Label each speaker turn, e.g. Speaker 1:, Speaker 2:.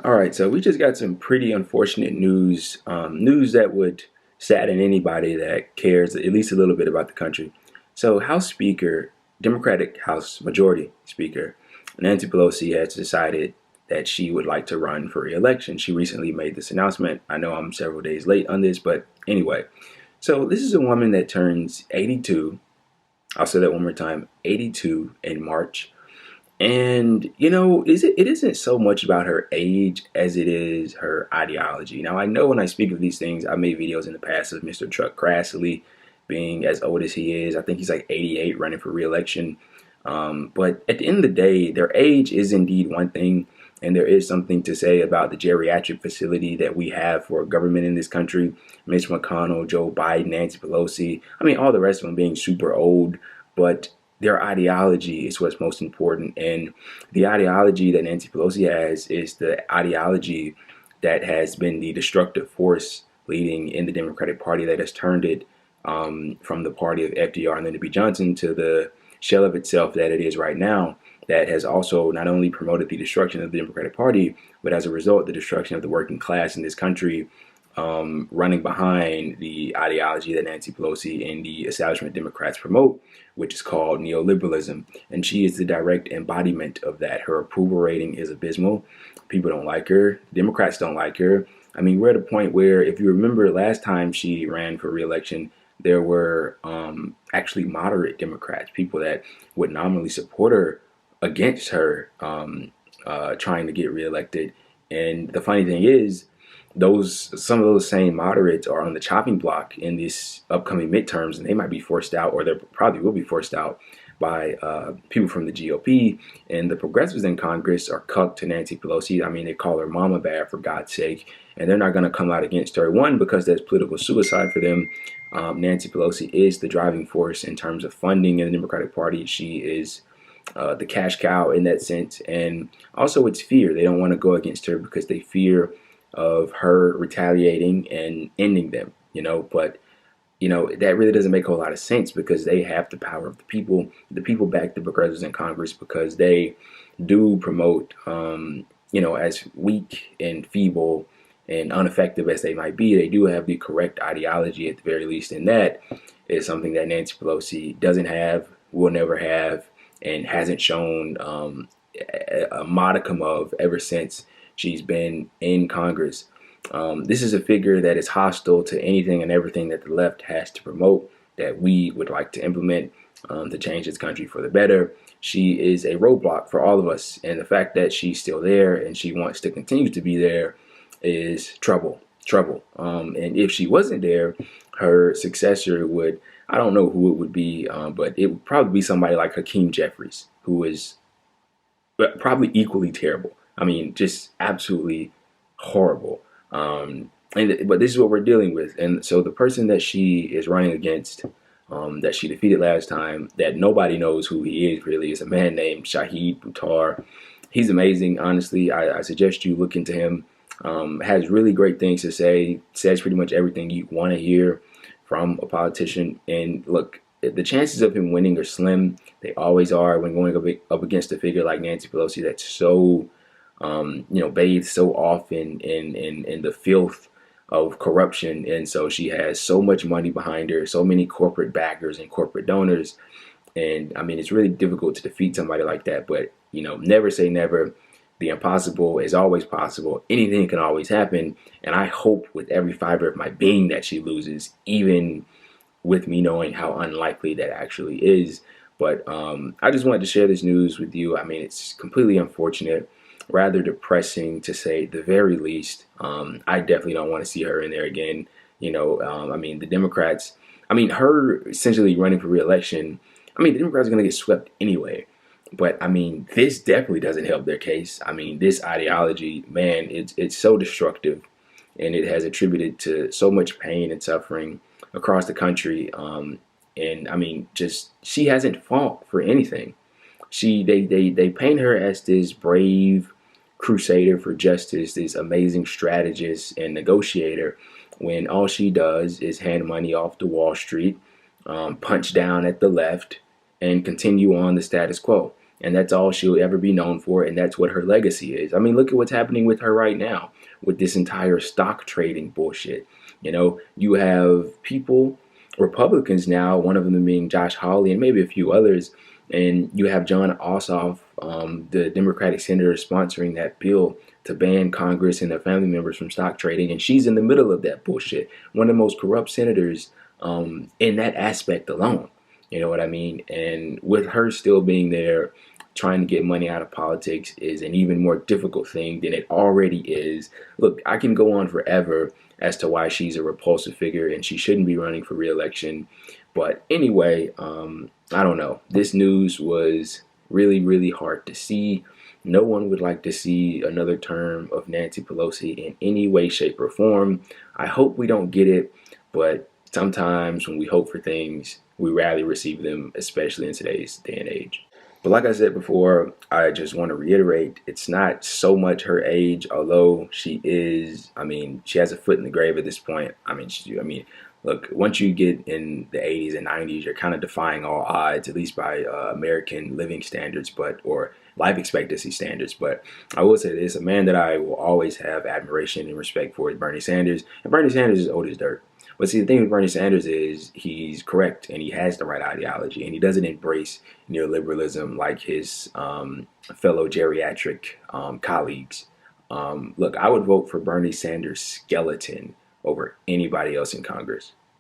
Speaker 1: All right, so we just got some pretty unfortunate news, news that would sadden anybody that cares at least a little bit about the country. So, House Speaker, Democratic House Majority Speaker, Nancy Pelosi has decided that she would like to run for re-election. She recently made this announcement. I know I'm several days late on this, but anyway. So, this is a woman that turns 82. I'll say that one more time, 82 in March. And it isn't so much about her age as it is her ideology. Now, I know when I speak of these things, I made videos in the past of Mr. Chuck Grassley being as old as he is. I think he's like 88 running for re-election. But at the end of the day, their age is indeed one thing. And there is something to say about the geriatric facility that we have for government in this country. Mitch McConnell, Joe Biden, Nancy Pelosi. I mean, all the rest of them being super old. But their ideology is what's most important. And the ideology that Nancy Pelosi has is the ideology that has been the destructive force leading in the Democratic Party that has turned it from the party of FDR and Lyndon B. Johnson to the shell of itself that it is right now, that has also not only promoted the destruction of the Democratic Party, but as a result, the destruction of the working class in this country, running behind the ideology that Nancy Pelosi and the establishment Democrats promote, which is called neoliberalism. And she is the direct embodiment of that. Her approval rating is abysmal. People don't like her. Democrats don't like her. I mean, we're at a point where, if you remember last time she ran for re-election, there were actually moderate Democrats, people that would nominally support her against her trying to get reelected. And the funny thing is, some of those same moderates are on the chopping block in these upcoming midterms, and they might be forced out, or they probably will be forced out by people from the GOP. And the progressives in Congress are cucked to Nancy Pelosi. I mean, they call her mama bear, for God's sake, and they're not going to come out against her. One, because that's political suicide for them. Nancy Pelosi is the driving force in terms of funding in the Democratic Party. She is the cash cow in that sense. And also it's fear. They don't want to go against her because they fear of her retaliating and ending them, but that really doesn't make a whole lot of sense because they have the power of the people. The people back the progressives in Congress because they do promote, as weak and feeble and ineffective as they might be, they do have the correct ideology at the very least. And that is something that Nancy Pelosi doesn't have, will never have, and hasn't shown a modicum of ever since she's been in Congress. This is a figure that is hostile to anything and everything that the left has to promote, that we would like to implement to change this country for the better. She is a roadblock for all of us. And the fact that she's still there and she wants to continue to be there is trouble. And if she wasn't there, her successor would, I don't know who it would be, but it would probably be somebody like Hakeem Jeffries, who is probably equally terrible. I mean, just absolutely horrible. But this is what we're dealing with. And so the person that she is running against, that she defeated last time, that nobody knows who he is really, is a man named Shahid Buttar. He's amazing, honestly. I suggest you look into him. Has really great things to say, says pretty much everything you want to hear from a politician. And look, the chances of him winning are slim. They always are when going up against a figure like Nancy Pelosi that's so bathed so often in the filth of corruption. And so she has so much money behind her, so many corporate backers and corporate donors. And I mean, it's really difficult to defeat somebody like that. But, never say never. The impossible is always possible. Anything can always happen. And I hope with every fiber of my being that she loses, even with me knowing how unlikely that actually is. But I just wanted to share this news with you. I mean, it's completely unfortunate, rather depressing to say the very least. I definitely don't want to see her in there again. I mean, the Democrats, her essentially running for re-election, the Democrats are going to get swept anyway. But I mean, this definitely doesn't help their case. I mean, this ideology, man, it's so destructive, and it has attributed to so much pain and suffering across the country. And I mean, just she hasn't fought for anything. They paint her as this brave crusader for justice, this amazing strategist and negotiator, when all she does is hand money off to Wall Street, punch down at the left, and continue on the status quo. And that's all she'll ever be known for, and that's what her legacy is. I mean, look at what's happening with her right now with this entire stock trading bullshit. You have people, Republicans now, one of them being Josh Hawley and maybe a few others, and you have John Ossoff, the Democratic senator, sponsoring that bill to ban Congress and their family members from stock trading, and she's in the middle of that bullshit. One of the most corrupt senators in that aspect alone. You know what I mean? And with her still being there, trying to get money out of politics is an even more difficult thing than it already is. Look, I can go on forever as to why she's a repulsive figure and she shouldn't be running for re-election. But anyway, I don't know. This news was really, really hard to see. No one would like to see another term of Nancy Pelosi in any way, shape, or form. I hope we don't get it, but sometimes when we hope for things, we rarely receive them, especially in today's day and age. But like I said before, I just want to reiterate, it's not so much her age, although she has a foot in the grave at this point. Look, once you get in the 80s and 90s, you're kind of defying all odds, at least by American living standards, or life expectancy standards. But I will say this, a man that I will always have admiration and respect for is Bernie Sanders. And Bernie Sanders is old as dirt. But see, the thing with Bernie Sanders is he's correct and he has the right ideology and he doesn't embrace neoliberalism like his fellow geriatric colleagues. Look, I would vote for Bernie Sanders' skeleton over anybody else in Congress.